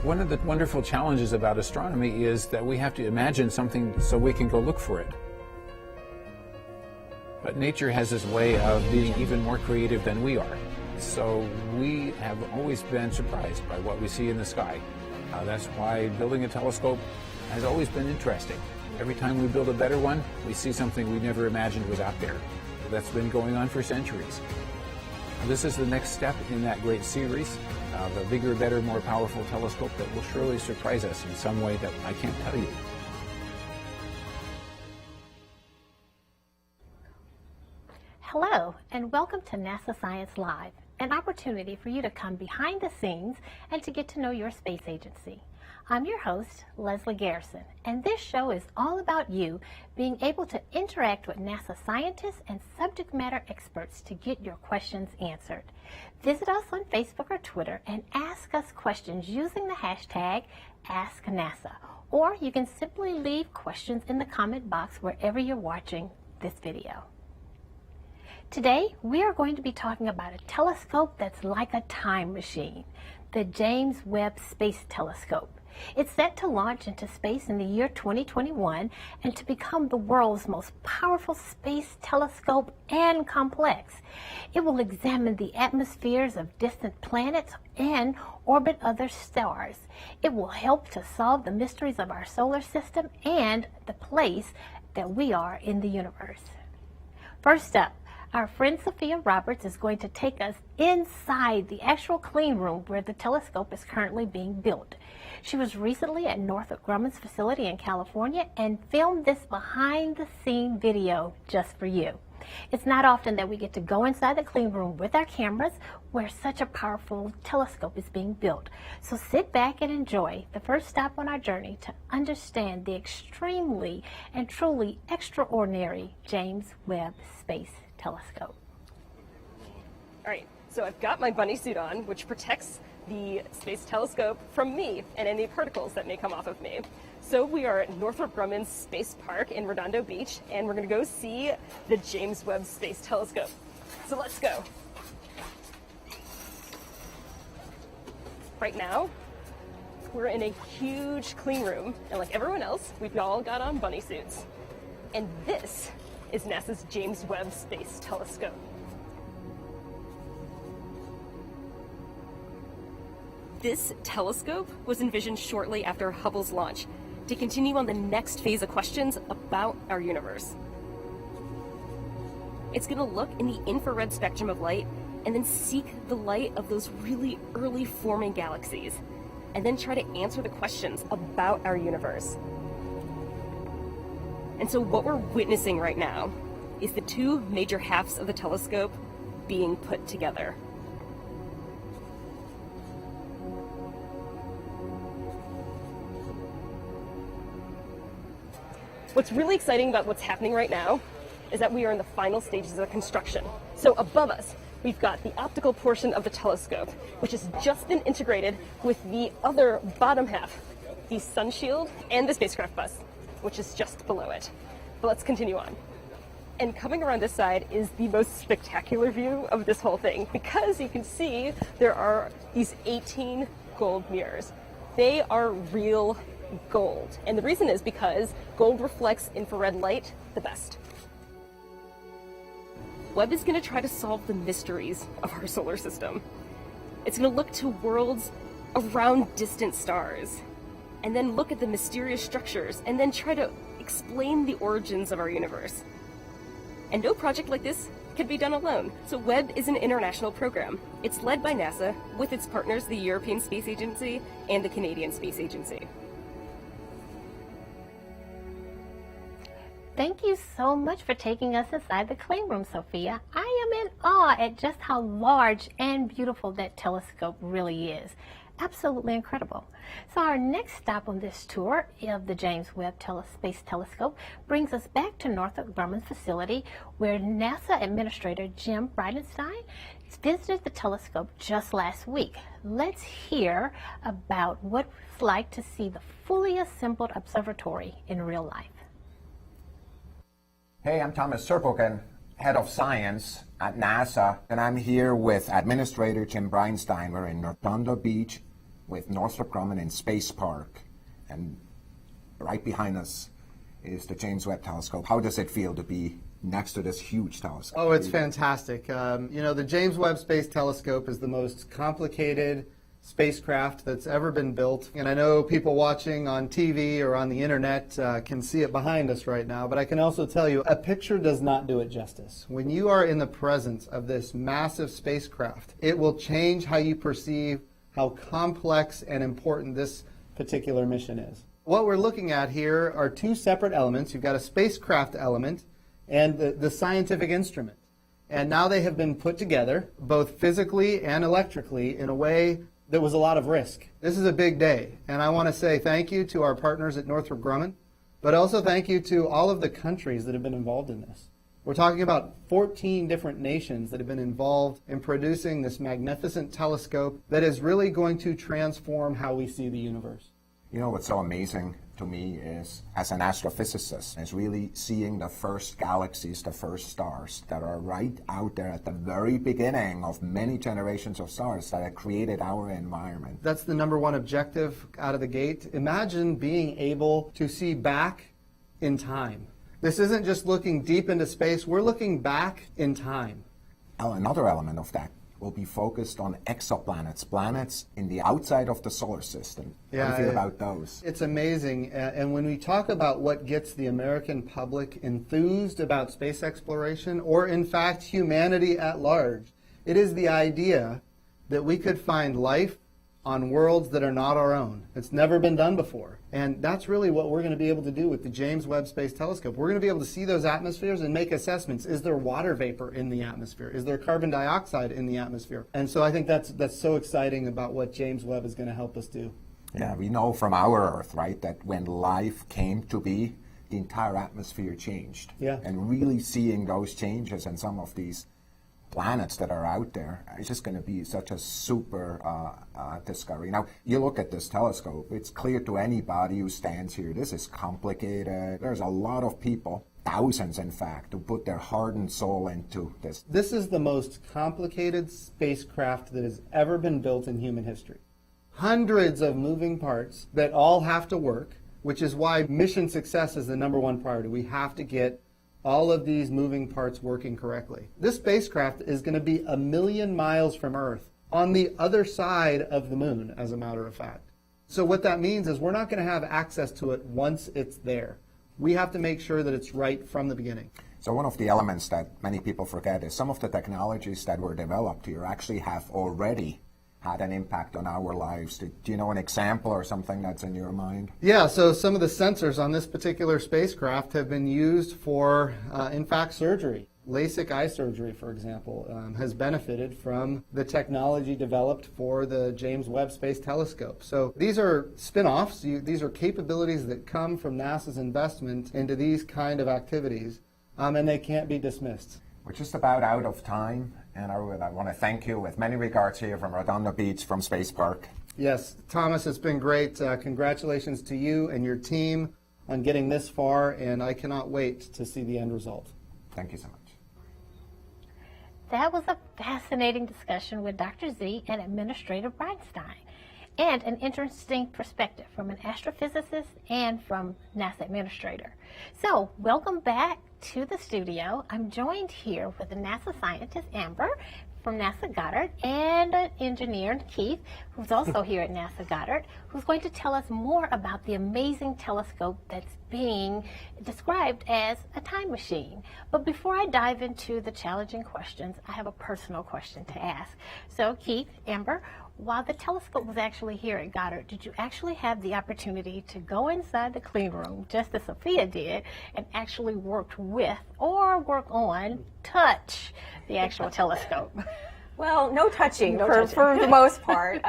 One of the wonderful challenges about astronomy is that we have to imagine something so we can go look for it. But nature has this way of being even more creative than we are. So we have always been surprised by what we see in the sky. That's why building a telescope has always been interesting. Every time we build a better one, we see something we never imagined was out there. That's been going on for centuries. This is the next step in that great series, the bigger, better, more powerful telescope that will surely surprise us in some way that I can't tell you. Hello, and welcome to NASA Science Live, an opportunity for you to come behind the scenes and to get to know your space agency. I'm your host, Leslie Garrison, and this show is all about you being able to interact with NASA scientists and subject matter experts to get your questions answered. Visit us on Facebook or Twitter and ask us questions using the hashtag AskNASA, or you can simply leave questions in the comment box wherever you're watching this video. Today, we are going to be talking about a telescope that's like a time machine, the James Webb Space Telescope. It's set to launch into space in the year 2021 and to become the world's most powerful space telescope and complex. It will examine the atmospheres of distant planets and orbit other stars. It will help to solve the mysteries of our solar system and the place that we are in the universe. First up, our friend Sophia Roberts is going to take us inside the actual clean room where the telescope is currently being built. She was recently at Northrop Grumman's facility in California and filmed this behind-the-scene video just for you. It's not often that we get to go inside the clean room with our cameras where such a powerful telescope is being built. So sit back and enjoy the first stop on our journey to understand the extremely and truly extraordinary James Webb Space Telescope. All right, so I've got my bunny suit on, which protects the space telescope from me and any particles that may come off of me. So we are at Northrop Grumman's Space Park in Redondo Beach, and we're gonna go see the James Webb Space Telescope. So let's go. Right now, we're in a huge clean room, and like everyone else, we've all got on bunny suits. And this is NASA's James Webb Space Telescope. This telescope was envisioned shortly after Hubble's launch to continue on the next phase of questions about our universe. It's going to look in the infrared spectrum of light and then seek the light of those really early forming galaxies, and then try to answer the questions about our universe. And so what we're witnessing right now is the two major halves of the telescope being put together. What's really exciting about what's happening right now is that we are in the final stages of construction. So above us, we've got the optical portion of the telescope, which has just been integrated with the other bottom half, the sun shield and the spacecraft bus, which is just below it. But let's continue on. And coming around this side is the most spectacular view of this whole thing, because you can see there are these 18 gold mirrors. They are real gold. And the reason is because gold reflects infrared light the best. Webb is going to try to solve the mysteries of our solar system. It's going to look to worlds around distant stars, and then look at the mysterious structures, and then try to explain the origins of our universe. And no project like this could be done alone. So Webb is an international program. It's led by NASA with its partners, the European Space Agency and the Canadian Space Agency. Thank you so much for taking us inside the clean room, Sophia. I am in awe at just how large and beautiful that telescope really is. Absolutely incredible. So our next stop on this tour of the James Webb Space Telescope brings us back to Northrop Grumman's facility, where NASA Administrator Jim Bridenstine visited the telescope just last week. Let's hear about what it's like to see the fully assembled observatory in real life. Hey, I'm Thomas Serpoken, Head of Science at NASA, and I'm here with Administrator Jim Bridenstine. We're in Redondo Beach, with Northrop Grumman in Space Park, and right behind us is the James Webb Telescope. How does it feel to be next to this huge telescope? Oh, it's fantastic. You know, the James Webb Space Telescope is the most complicated spacecraft that's ever been built. And I know people watching on TV or on the internet can see it behind us right now, but I can also tell you a picture does not do it justice. When you are in the presence of this massive spacecraft, it will change how you perceive how complex and important this particular mission is. What we're looking at here are two separate elements. You've got a spacecraft element and the scientific instrument. And now they have been put together, both physically and electrically, in a way that was a lot of risk. This is a big day, and I want to say thank you to our partners at Northrop Grumman, but also thank you to all of the countries that have been involved in this. We're talking about 14 different nations that have been involved in producing this magnificent telescope that is really going to transform how we see the universe. You know what's so amazing to me is, as an astrophysicist, is really seeing the first galaxies, the first stars that are right out there at the very beginning of many generations of stars that have created our environment. That's the number one objective out of the gate. Imagine being able to see back in time. This isn't just looking deep into space, we're looking back in time. Another element of that will be focused on exoplanets, planets in the outside of the solar system. How do you feel about those? It's amazing. And when we talk about what gets the American public enthused about space exploration, or in fact humanity at large, it is the idea that we could find life on worlds that are not our own. It's never been done before. And that's really what we're going to be able to do with the James Webb Space Telescope. We're going to be able to see those atmospheres and make assessments. Is there water vapor in the atmosphere? Is there carbon dioxide in the atmosphere? And so I think that's so exciting about what James Webb is going to help us do. Yeah, we know from our Earth, right, that when life came to be, the entire atmosphere changed. Yeah. And really seeing those changes in some of these planets that are out there, it's just going to be such a super discovery. Now, you look at this telescope, it's clear to anybody who stands here, this is complicated. There's a lot of people, thousands in fact, who put their heart and soul into this. This is the most complicated spacecraft that has ever been built in human history. Hundreds of moving parts that all have to work, which is why mission success is the number one priority. We have to get all of these moving parts working correctly. This spacecraft is going to be 1 million miles from Earth, on the other side of the moon, as a matter of fact. So what that means is we're not going to have access to it once it's there. We have to make sure that it's right from the beginning. So one of the elements that many people forget is some of the technologies that were developed here actually have already had an impact on our lives. Do you know an example or something that's in your mind? Yeah, so some of the sensors on this particular spacecraft have been used for, in fact, surgery. LASIK eye surgery, for example, has benefited from the technology developed for the James Webb Space Telescope. So these are spin-offs. These are capabilities that come from NASA's investment into these kind of activities, and they can't be dismissed. We're just about out of time, and I want to thank you with many regards here from Redondo Beach, from Space Park. Yes, Thomas, it's been great. Congratulations to you and your team on getting this far, and I cannot wait to see the end result. Thank you so much. That was a fascinating discussion with Dr. Z and Administrator Breinstein, and an interesting perspective from an astrophysicist and from NASA administrator. So, welcome back to the studio. I'm joined here with a NASA scientist, Amber, from NASA Goddard, and an engineer, Keith, who's also here at NASA Goddard, who's going to tell us more about the amazing telescope that's being described as a time machine. But before I dive into the challenging questions, I have a personal question to ask. So, Keith, Amber, while the telescope was actually here at Goddard, did you actually have the opportunity to go inside the clean room, just as Sophia did, and actually worked with or work on, touch the actual telescope? Well, no touching for the most part.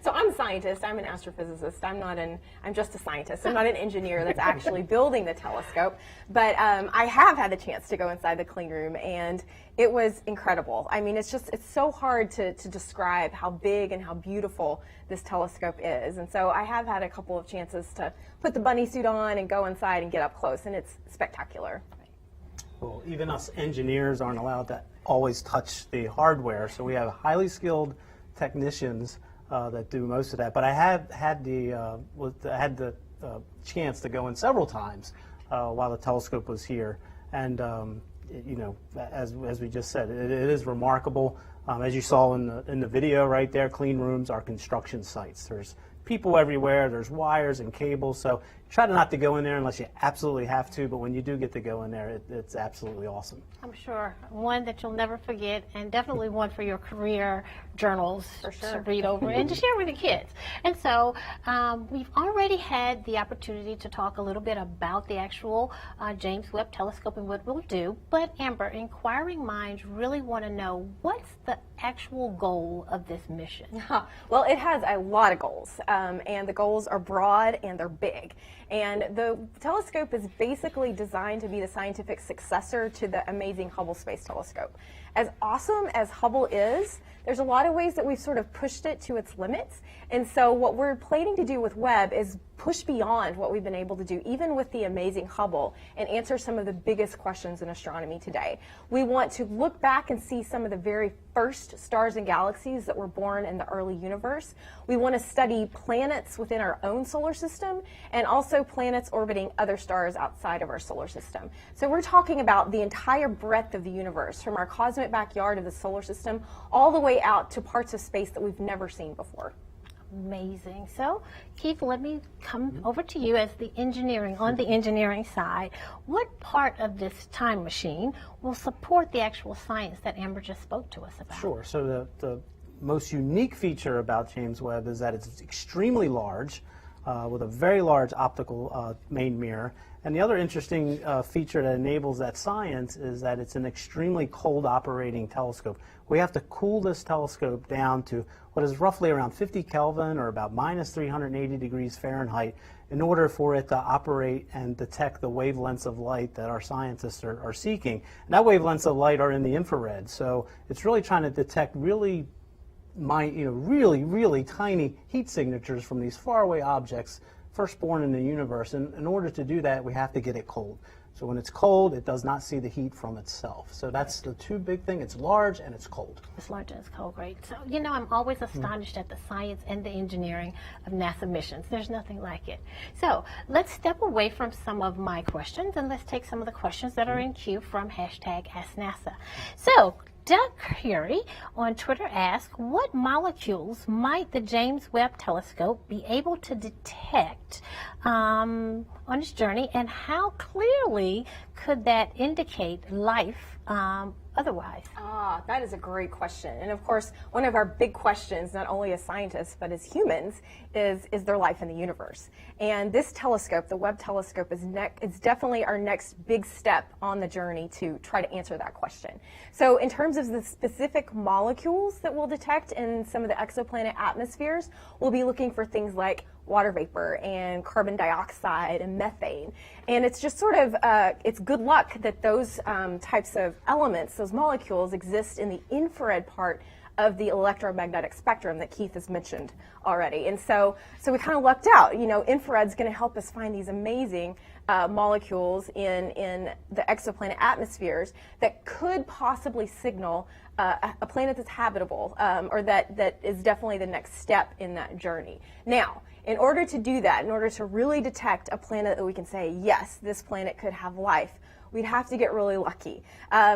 So I'm a scientist. I'm an astrophysicist. I'm just a scientist. I'm not an engineer that's actually building the telescope. But I have had the chance to go inside the clean room, and it was incredible. I mean, it's so hard to describe how big and how beautiful this telescope is. And so I have had a couple of chances to put the bunny suit on and go inside and get up close, and it's spectacular. Well, even us engineers aren't allowed to always touch the hardware, so we have highly skilled technicians that do most of that. But I had the chance to go in several times while the telescope was here, and you know, as we just said, it is remarkable. As you saw in the video right there, clean rooms are construction sites. There's people everywhere, there's wires and cables, so try not to go in there unless you absolutely have to, but when you do get to go in there, it's absolutely awesome. I'm sure. One that you'll never forget, and definitely one for your career journals to read over and to share with your kids. And so we've already had the opportunity to talk a little bit about the actual James Webb Telescope and what we'll do, but Amber, inquiring minds really want to know, what's the actual goal of this mission? Well, it has a lot of goals, and the goals are broad and they're big. And the telescope is basically designed to be the scientific successor to the amazing Hubble Space Telescope. As awesome as Hubble is, there's a lot of ways that we've sort of pushed it to its limits. And so what we're planning to do with Webb is push beyond what we've been able to do, even with the amazing Hubble, and answer some of the biggest questions in astronomy today. We want to look back and see some of the very first stars and galaxies that were born in the early universe. We want to study planets within our own solar system, and also planets orbiting other stars outside of our solar system. So we're talking about the entire breadth of the universe, from our cosmic backyard of the solar system all the way out to parts of space that we've never seen before. Amazing. So, Keith, let me come over to you as the engineering, on the engineering side. What part of this time machine will support the actual science that Amber just spoke to us about? Sure. So the most unique feature about James Webb is that it's extremely large, with a very large optical main mirror. And the other interesting feature that enables that science is that it's an extremely cold operating telescope. We have to cool this telescope down to what is roughly around 50 Kelvin, or about minus 380 degrees Fahrenheit, in order for it to operate and detect the wavelengths of light that our scientists are seeking. And that wavelengths of light are in the infrared. So it's really trying to detect really tiny heat signatures from these faraway objects first born in the universe. And in order to do that, we have to get it cold. So when it's cold, it does not see the heat from itself. So that's the two big things. It's large and it's cold. It's large and it's cold, great. So, you know, I'm always astonished at the science and the engineering of NASA missions. There's nothing like it. So let's step away from some of my questions, and let's take some of the questions that are in queue from #AskNASA. So, Doug Curie on Twitter asks, what molecules might the James Webb Telescope be able to detect on its journey, and how clearly could that indicate life otherwise? That is a great question. And of course, one of our big questions, not only as scientists, but as humans, is there life in the universe? And this telescope, the Webb telescope, is definitely our next big step on the journey to try to answer that question. So in terms of the specific molecules that we'll detect in some of the exoplanet atmospheres, we'll be looking for things like water vapor and carbon dioxide and methane. And it's just sort of, it's good luck that those types of elements, those molecules, exist in the infrared part of the electromagnetic spectrum that Keith has mentioned already. And so we kind of lucked out. You know, infrared's going to help us find these amazing molecules in the exoplanet atmospheres that could possibly signal a planet that's habitable, or that is definitely the next step in that journey. Now, in order to do that, in order to really detect a planet that we can say, yes, this planet could have life, we'd have to get really lucky.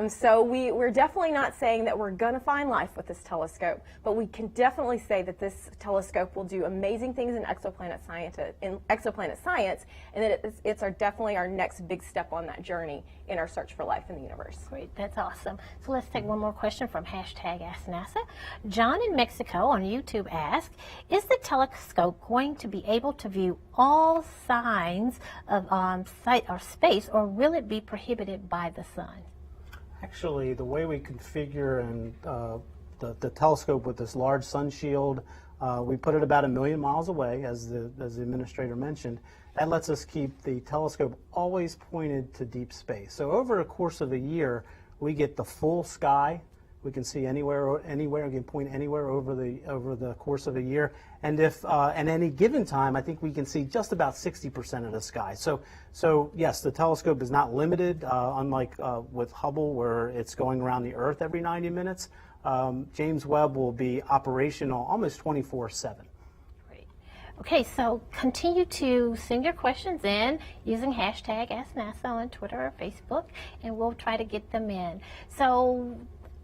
So we're definitely not saying that we're going to find life with this telescope, but we can definitely say that this telescope will do amazing things in exoplanet science, and that it's definitely our next big step on that journey in our search for life in the universe. Great, that's awesome. So let's take one more question from #AskNASA. John in Mexico on YouTube asks, is the telescope going to be able to view all signs of space, or will it be prohibited by the sun? Actually, the way we configure and the telescope with this large sun shield, we put it about 1 million miles away, as the administrator mentioned. That lets us keep the telescope always pointed to deep space. So over the course of a year, we get the full sky We can see anywhere, we can point anywhere over the course of a year. And if at any given time, I think we can see just about 60% of the sky. So yes, the telescope is not limited, unlike with Hubble, where it's going around the Earth every 90 minutes. James Webb will be operational almost 24/7. Okay, so continue to send your questions in using hashtag AskNASA on Twitter or Facebook, and we'll try to get them in. So,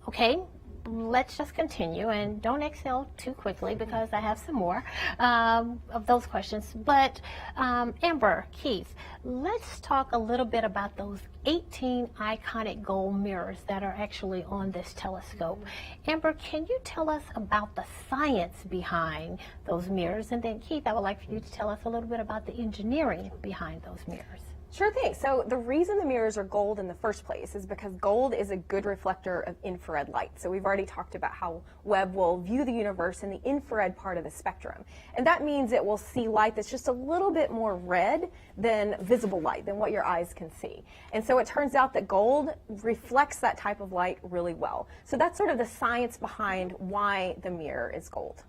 okay, let's just continue, and don't exhale too quickly because I have some more of those questions. But Amber, Keith, let's talk a little bit about those 18 iconic gold mirrors that are actually on this telescope. Amber, can you tell us about the science behind those mirrors? And then Keith, I would like for you to tell us a little bit about the engineering behind those mirrors. Sure thing. So the reason the mirrors are gold in the first place is because gold is a good reflector of infrared light. So we've already talked about how Webb will view the universe in the infrared part of the spectrum. And that means it will see light that's just a little bit more red than visible light, than what your eyes can see. And so it turns out that gold reflects that type of light really well. So that's sort of the science behind why the mirror is gold.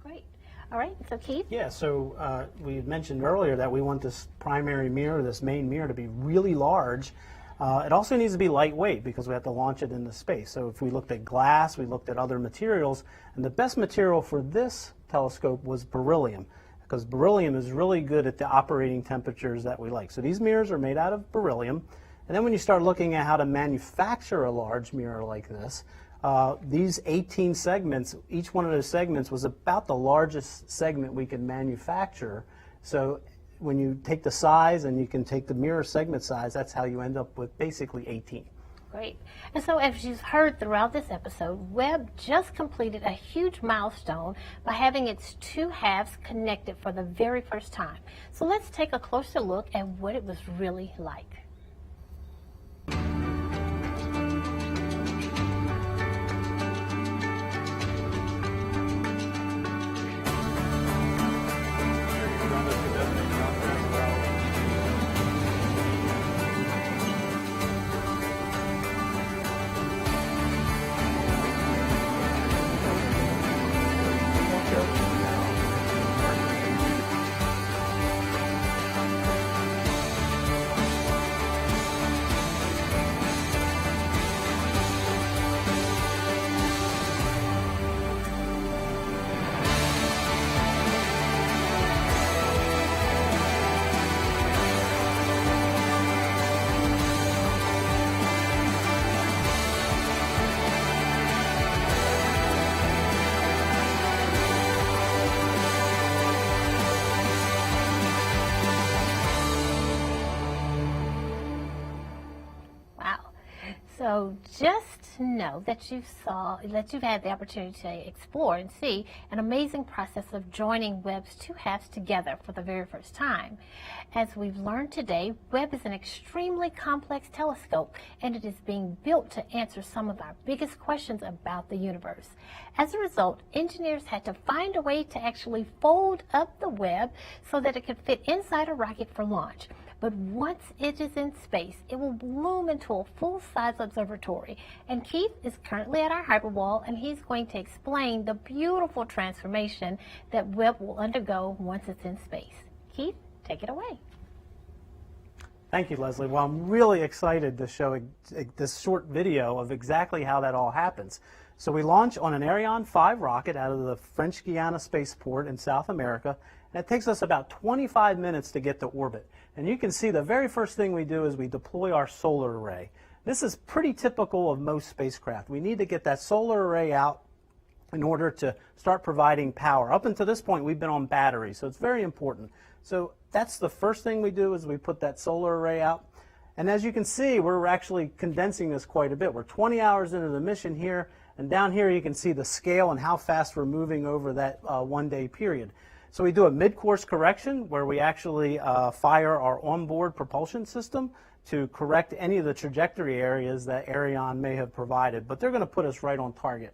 Great. All right, so Keith? Yeah, so we mentioned earlier that we want this primary mirror, this main mirror, to be really large. It also needs to be lightweight because we have to launch it into space. So if we looked at glass, we looked at other materials, and the best material for this telescope was beryllium, because beryllium is really good at the operating temperatures that we like. So these mirrors are made out of beryllium. And then when you start looking at how to manufacture a large mirror like this, these 18 segments, each one of those segments was about the largest segment we could manufacture. So when you take the size and you can take the mirror segment size, that's how you end up with basically 18. Great. And so as you've heard throughout this episode, Webb just completed a huge milestone by having its two halves connected for the very first time. So let's take a closer look at what it was really like. So just know that you've had the opportunity to explore and see an amazing process of joining Webb's two halves together for the very first time. As we've learned today, Webb is an extremely complex telescope, and it is being built to answer some of our biggest questions about the universe. As a result, engineers had to find a way to actually fold up the Webb so that it could fit inside a rocket for launch. But once it is in space, it will bloom into a full-size observatory. And Keith is currently at our hyperwall, and he's going to explain the beautiful transformation that Webb will undergo once it's in space. Keith, take it away. Thank you, Leslie. Well, I'm really excited to show this short video of exactly how that all happens. So we launch on an Ariane 5 rocket out of the French Guiana spaceport in South America. And it takes us about 25 minutes to get to orbit. And you can see the very first thing we do is we deploy our solar array. This is pretty typical of most spacecraft. We need to get that solar array out in order to start providing power. Up until this point, we've been on batteries, so it's very important. So that's the first thing we do is we put that solar array out. And as you can see, we're actually condensing this quite a bit. We're 20 hours into the mission here, and down here you can see the scale and how fast we're moving over that one-day period. So we do a mid-course correction where we actually fire our onboard propulsion system to correct any of the trajectory areas that Ariane may have provided, but they're going to put us right on target.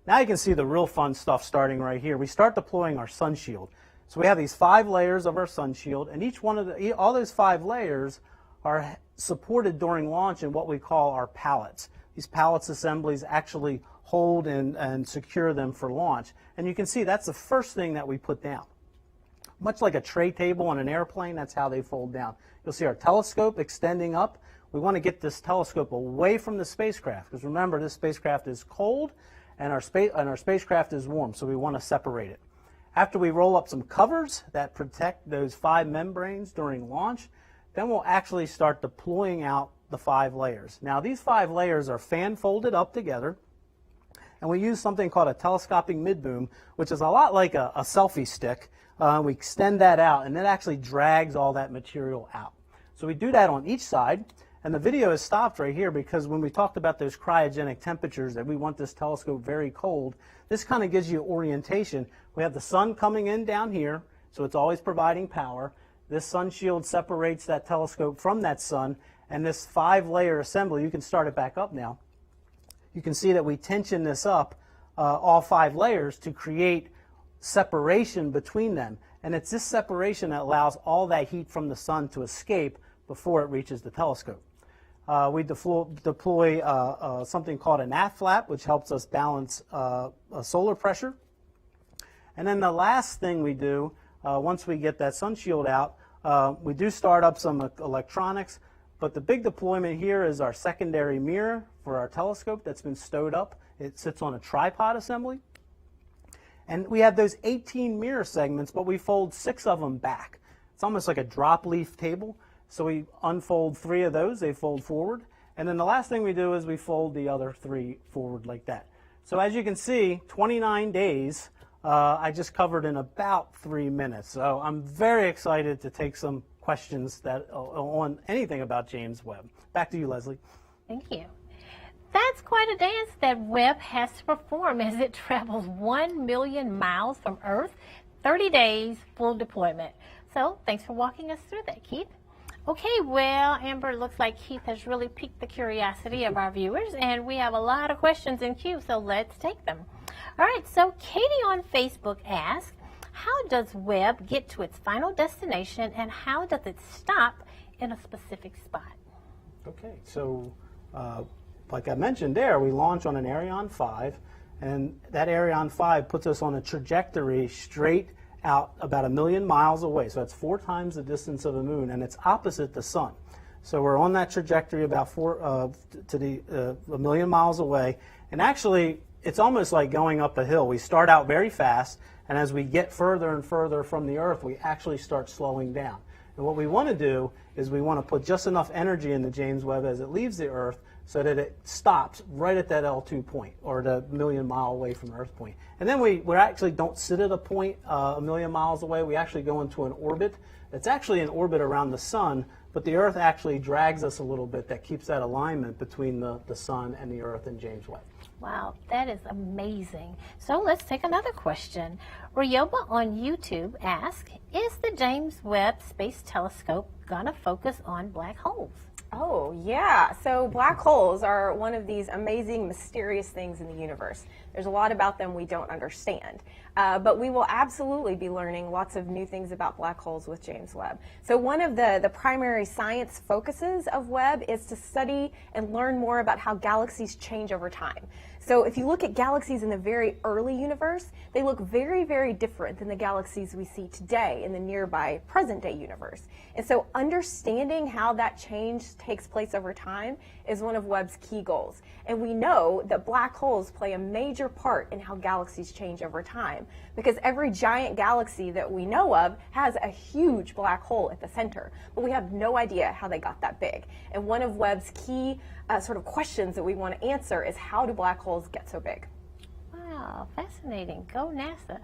Now you can see the real fun stuff starting right here. We start deploying our sun shield. So we have these 5 layers of our sun shield, and each one of all those 5 layers are supported during launch in what we call our pallets. these pallets assemblies actually hold and secure them for launch. And you can see that's the first thing that we put down. Much like a tray table on an airplane, that's how they fold down. You'll see our telescope extending up. We want to get this telescope away from the spacecraft, because remember, this spacecraft is cold and our spacecraft is warm, so we want to separate it. After we roll up some covers that protect those 5 membranes during launch, then we'll actually start deploying out the 5 layers. Now, these 5 layers are fan folded up together, and we use something called a telescoping mid-boom, which is a lot like a selfie stick. We extend that out, and it actually drags all that material out. So we do that on each side, and the video is stopped right here because when we talked about those cryogenic temperatures that we want this telescope very cold, this kind of gives you orientation. We have the sun coming in down here, so it's always providing power. This sun shield separates that telescope from that sun, and this 5-layer assembly, you can start it back up now. You can see that we tension this up, all 5 layers, to create separation between them. And it's this separation that allows all that heat from the sun to escape before it reaches the telescope. We deploy something called a NAF flap, which helps us balance solar pressure. And then the last thing we do, once we get that sun shield out, we do start up some electronics, but the big deployment here is our secondary mirror for our telescope that's been stowed up. It sits on a tripod assembly. And we have those 18 mirror segments, but we fold 6 of them back. It's almost like a drop leaf table. So we unfold 3 of those, they fold forward. And then the last thing we do is we fold the other 3 forward like that. So as you can see, 29 days, I just covered in about 3 minutes. So I'm very excited to take some questions that on anything about James Webb. Back to you, Leslie. Thank you. That's quite a dance that Webb has to perform as it travels 1 million miles from Earth, 30 days, full deployment. So thanks for walking us through that, Keith. Okay, well, Amber, it looks like Keith has really piqued the curiosity of our viewers, and we have a lot of questions in queue, so let's take them. All right, so Katie on Facebook asks, how does Webb get to its final destination, and how does it stop in a specific spot? Okay, so like I mentioned there, we launch on an Ariane 5, and that Ariane 5 puts us on a trajectory straight out about 1 million miles away. So that's 4 times the distance of the moon, and it's opposite the sun. So we're on that trajectory about 1 million miles away. And actually, it's almost like going up a hill. We start out very fast, and as we get further and further from the Earth, we actually start slowing down. And what we want to do is we want to put just enough energy in the James Webb as it leaves the Earth so that it stops right at that L2 point, or the 1 million mile away from Earth point. And then we actually don't sit at a point 1 million miles away. We actually go into an orbit that's actually an orbit around the sun, but the Earth actually drags us a little bit. That keeps that alignment between the sun and the Earth and James Webb. Wow, that is amazing. So let's take another question. Ryoba on YouTube asks, is the James Webb Space Telescope going to focus on black holes? Oh, yeah. So black holes are one of these amazing, mysterious things in the universe. There's a lot about them we don't understand. But we will absolutely be learning lots of new things about black holes with James Webb. So one of the primary science focuses of Webb is to study and learn more about how galaxies change over time. So if you look at galaxies in the very early universe, they look very, very different than the galaxies we see today in the nearby present-day universe. And so understanding how that change takes place over time is one of Webb's key goals. And we know that black holes play a major part in how galaxies change over time, because every giant galaxy that we know of has a huge black hole at the center, but we have no idea how they got that big. And one of Webb's key sort of questions that we want to answer is, how do black holes get so big? Wow, fascinating. Go NASA.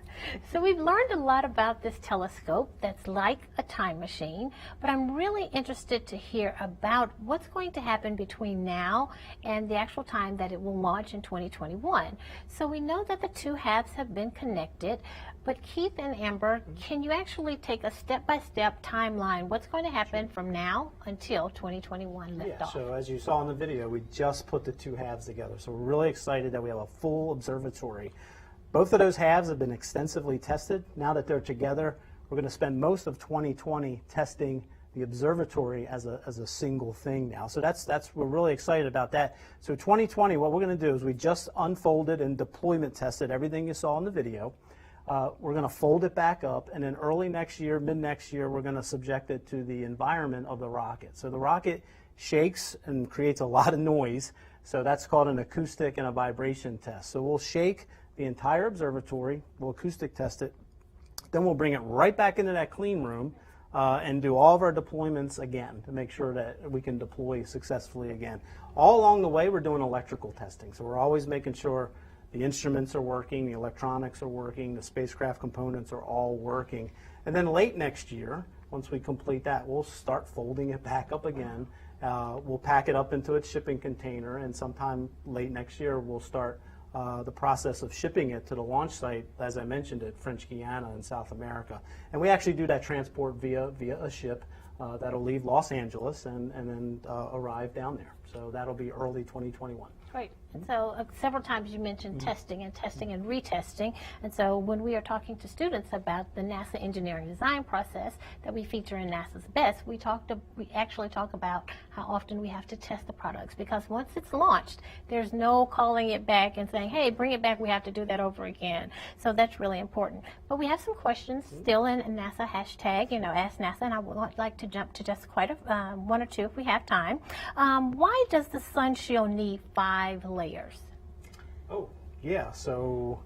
So we've learned a lot about this telescope that's like a time machine, but I'm really interested to hear about what's going to happen between now and the actual time that it will launch in 2021. So we know that the two halves have been connected, but Keith and Amber, can you actually take a step-by-step timeline? What's going to happen from now until 2021 liftoff? So as you saw in the video, we just put the two halves together. So we're really excited that we have a full observatory. Both of those halves have been extensively tested. Now that they're together, we're going to spend most of 2020 testing the observatory as a single thing now. So we're really excited about that. So 2020, what we're going to do is we just unfolded and deployment tested everything you saw in the video. We're going to fold it back up, and then early next year, mid next year, we're going to subject it to the environment of the rocket. So the rocket shakes and creates a lot of noise. So that's called an acoustic and a vibration test. So we'll shake the entire observatory, we'll acoustic test it, then we'll bring it right back into that clean room and do all of our deployments again to make sure that we can deploy successfully again. All along the way, we're doing electrical testing. So we're always making sure the instruments are working, the electronics are working, the spacecraft components are all working. And then late next year, once we complete that, we'll start folding it back up again. We'll pack it up into its shipping container, and sometime late next year, we'll start the process of shipping it to the launch site, as I mentioned, at French Guiana in South America. And we actually do that transport via a ship that'll leave Los Angeles and then arrive down there. So that'll be early 2021. Great. And so several times you mentioned testing and retesting. And so when we are talking to students about the NASA engineering design process that we feature in NASA's Best, we actually talk about how often we have to test the products, because once it's launched, there's no calling it back and saying, hey, bring it back, we have to do that over again. So that's really important. But we have some questions still in NASA hashtag, Ask NASA, and I would like to jump to just quite one or two if we have time. Why does the sun shield need 5 layers? Oh, yeah. So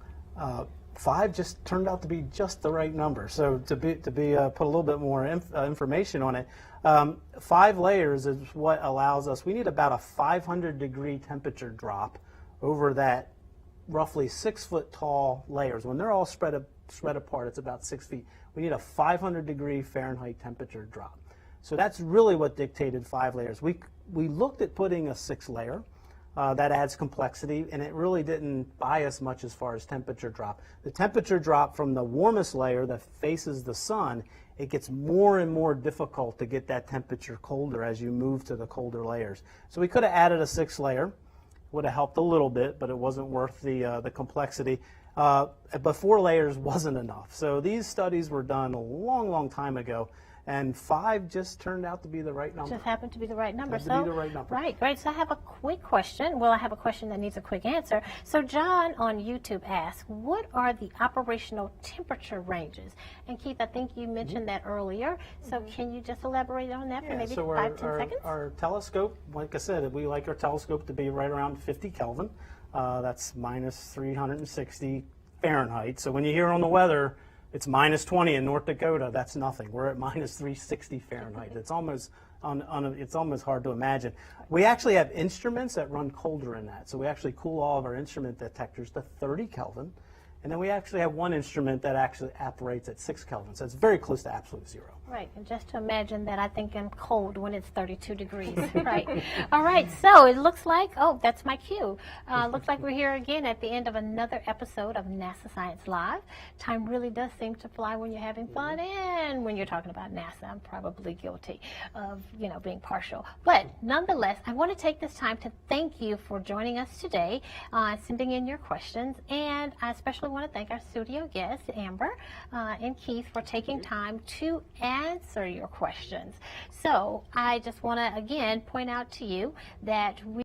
5 just turned out to be just the right number. So to put a little bit more information on it, 5 layers is what allows us. We need about a 500-degree temperature drop over that roughly 6-foot tall layers. When they're all spread apart, it's about 6 feet. We need a 500-degree Fahrenheit temperature drop. So that's really what dictated 5 layers. We looked at putting a 6th layer. That adds complexity, and it really didn't buy us much as far as temperature drop. The temperature drop from the warmest layer that faces the sun, it gets more and more difficult to get that temperature colder as you move to the colder layers. So we could have added a 6th layer. Would have helped a little bit, but it wasn't worth the complexity. But 4 layers wasn't enough. So these studies were done a long, long time ago. And 5 just turned out to be the right number. Just happened to be the right number. Be the right number. Right, great. So I have a quick question. Well, I have a question that needs a quick answer. So John on YouTube asks, what are the operational temperature ranges? And Keith, I think you mentioned that earlier. So can you just elaborate on that for maybe 5-10 seconds? Our telescope, like I said, we like our telescope to be right around 50 Kelvin. That's minus 360 Fahrenheit. So when you hear on the weather, it's minus 20 in North Dakota, that's nothing. We're at minus 360 Fahrenheit. It's almost hard to imagine. We actually have instruments that run colder than that. So we actually cool all of our instrument detectors to 30 Kelvin. And then we actually have one instrument that actually operates at 6 Kelvin. So it's very close to absolute zero. Right, and just to imagine that, I think I'm cold when it's 32 degrees. Right. All right, so it looks like, that's my cue. Looks like we're here again at the end of another episode of NASA Science Live. Time really does seem to fly when you're having fun, and when you're talking about NASA, I'm probably guilty of, being partial. But nonetheless, I want to take this time to thank you for joining us today, sending in your questions, and I especially want to thank our studio guests, Amber and Keith, for taking time to answer your questions. So I just want to again point out to you that we